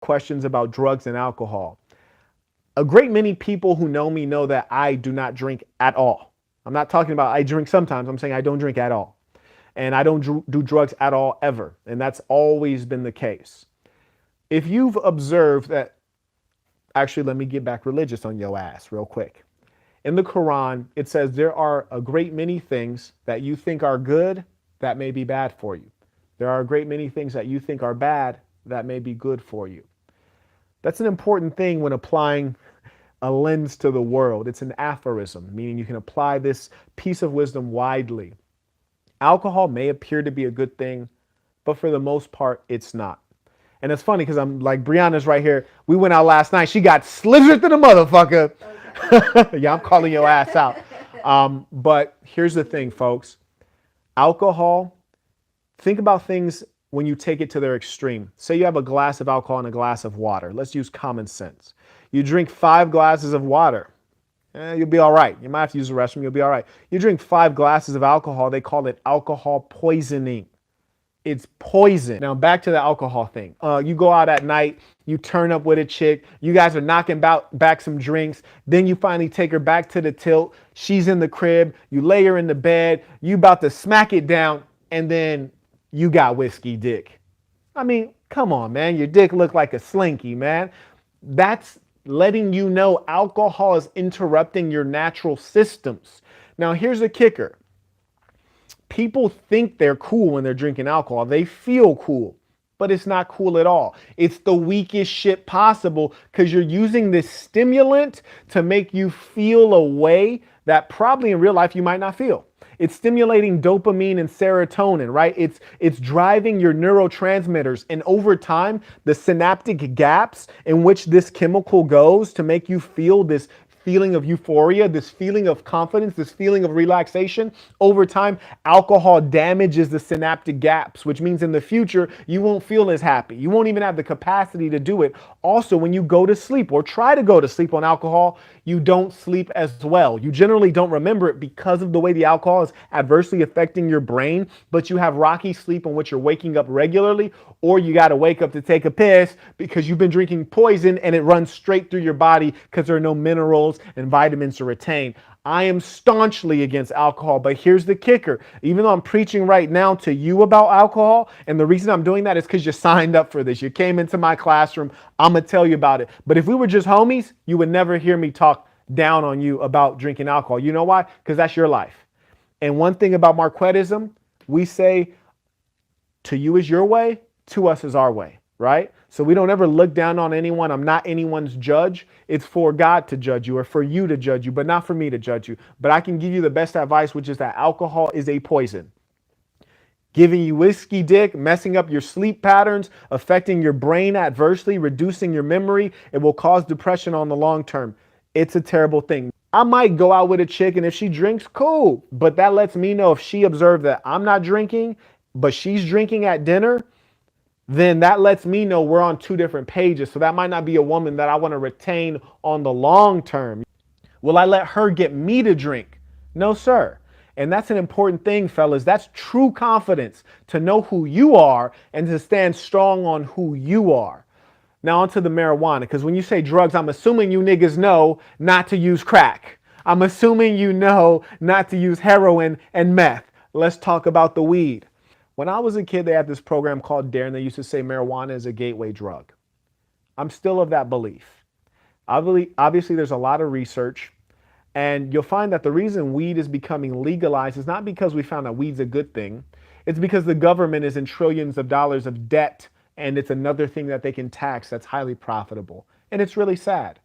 questions about drugs and alcohol. A great many people who know me know that I do not drink at all. I'm not talking about I drink sometimes. I'm saying I don't drink at all. And I don't do drugs at all ever. And that's always been the case. If you've observed that, actually, let me get back religious on your ass real quick. In the Quran, it says there are a great many things that you think are good that may be bad for you. There are a great many things that you think are bad that may be good for you. That's an important thing when applying a lens to the world. It's an aphorism, meaning you can apply this piece of wisdom widely. Alcohol may appear to be a good thing, but for the most part, it's not. And it's funny because I'm like, Brianna's right here. We went out last night. She got slithered to the motherfucker. Okay. Yeah, I'm calling your ass out. But here's the thing, folks. Alcohol, think about things when you take it to their extreme. Say you have a glass of alcohol and a glass of water. Let's use common sense. You drink 5 glasses of water. You'll be all right. You might have to use the restroom. You'll be all right. You drink 5 glasses of alcohol. They call it alcohol poisoning. It's poison. Now back to the alcohol thing. You go out at night, you turn up with a chick, you guys are knocking back some drinks, then you finally take her back to the tilt, she's in the crib, you lay her in the bed, you about to smack it down, and then you got whiskey dick. I mean, come on, man, your dick looked like a slinky, man. That's letting you know alcohol is interrupting your natural systems. Now here's the kicker. People think they're cool when they're drinking alcohol. They feel cool, but it's not cool at all. It's the weakest shit possible because you're using this stimulant to make you feel a way that probably in real life you might not feel. It's stimulating dopamine and serotonin, right? It's driving your neurotransmitters. And over time, the synaptic gaps in which this chemical goes to make you feel this feeling of euphoria, this feeling of confidence, this feeling of relaxation. Over time, alcohol damages the synaptic gaps, which means in the future, you won't feel as happy. You won't even have the capacity to do it. Also, when you go to sleep or try to go to sleep on alcohol, you don't sleep as well. You generally don't remember it because of the way the alcohol is adversely affecting your brain, but you have rocky sleep in which you're waking up regularly, or you got to wake up to take a piss because you've been drinking poison and it runs straight through your body because there are no minerals and vitamins to retain. I am staunchly against alcohol, but here's the kicker. Even though I'm preaching right now to you about alcohol, and the reason I'm doing that is because you signed up for this. You came into my classroom. I'm going to tell you about it. But if we were just homies, you would never hear me talk down on you about drinking alcohol. You know why? Because that's your life. And one thing about Marquettism, we say to you is your way, to us is our way, right? So we don't ever look down on anyone. I'm not anyone's judge. It's for God to judge you or for you to judge you, but not for me to judge you. But I can give you the best advice, which is that alcohol is a poison. Giving you whiskey dick, messing up your sleep patterns, affecting your brain adversely, reducing your memory. It will cause depression on the long term. It's a terrible thing. I might go out with a chick and if she drinks, cool. But that lets me know if she observed that I'm not drinking, but she's drinking at dinner, then that lets me know we're on 2 different pages. So that might not be a woman that I want to retain on the long term. Will I let her get me to drink? No, sir. And that's an important thing, fellas. That's true confidence, to know who you are and to stand strong on who you are. Now onto the marijuana, because when you say drugs, I'm assuming you niggas know not to use crack. I'm assuming you know not to use heroin and meth. Let's talk about the weed. When I was a kid, they had this program called Dare, and they used to say marijuana is a gateway drug. I'm still of that belief. Obviously, there's a lot of research, and you'll find that the reason weed is becoming legalized is not because we found that weed's a good thing. It's because the government is in trillions of dollars of debt, and it's another thing that they can tax that's highly profitable. And it's really sad.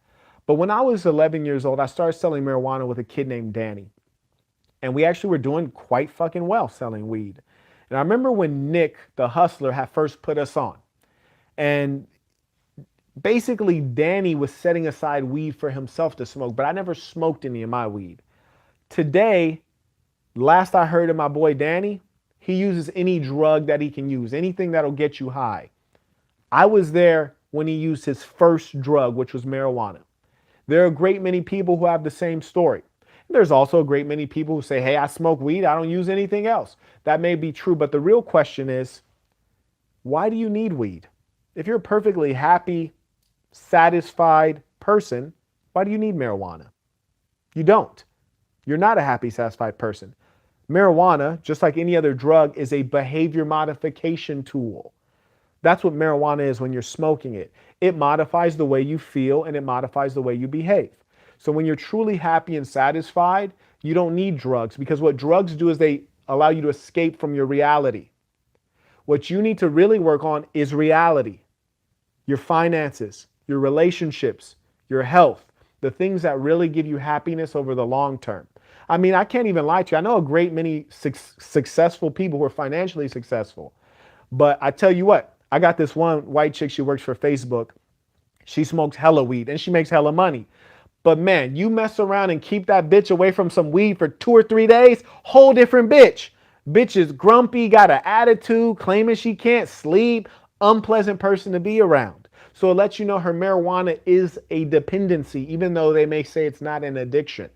But when I was 11 years old, I started selling marijuana with a kid named Danny. And we actually were doing quite fucking well selling weed. And I remember when Nick, the hustler, had first put us on. And basically, Danny was setting aside weed for himself to smoke, but I never smoked any of my weed. Today, last I heard of my boy Danny, he uses any drug that he can use, anything that'll get you high. I was there when he used his first drug, which was marijuana. There are a great many people who have the same story. There's also a great many people who say, hey, I smoke weed, I don't use anything else. That may be true, but the real question is, why do you need weed? If you're a perfectly happy, satisfied person, why do you need marijuana? You don't. You're not a happy, satisfied person. Marijuana, just like any other drug, is a behavior modification tool. That's what marijuana is when you're smoking it. It modifies the way you feel and it modifies the way you behave. So when you're truly happy and satisfied, you don't need drugs, because what drugs do is they allow you to escape from your reality. What you need to really work on is reality, your finances, your relationships, your health, the things that really give you happiness over the long term. I mean, I can't even lie to you. I know a great many successful people who are financially successful. But I tell you what, I got this one white chick, she works for Facebook. She smokes hella weed and she makes hella money. But man, you mess around and keep that bitch away from some weed for 2 or 3 days, whole different bitch. Bitch is grumpy, got an attitude, claiming she can't sleep, unpleasant person to be around. So it lets you know her marijuana is a dependency, even though they may say it's not an addiction.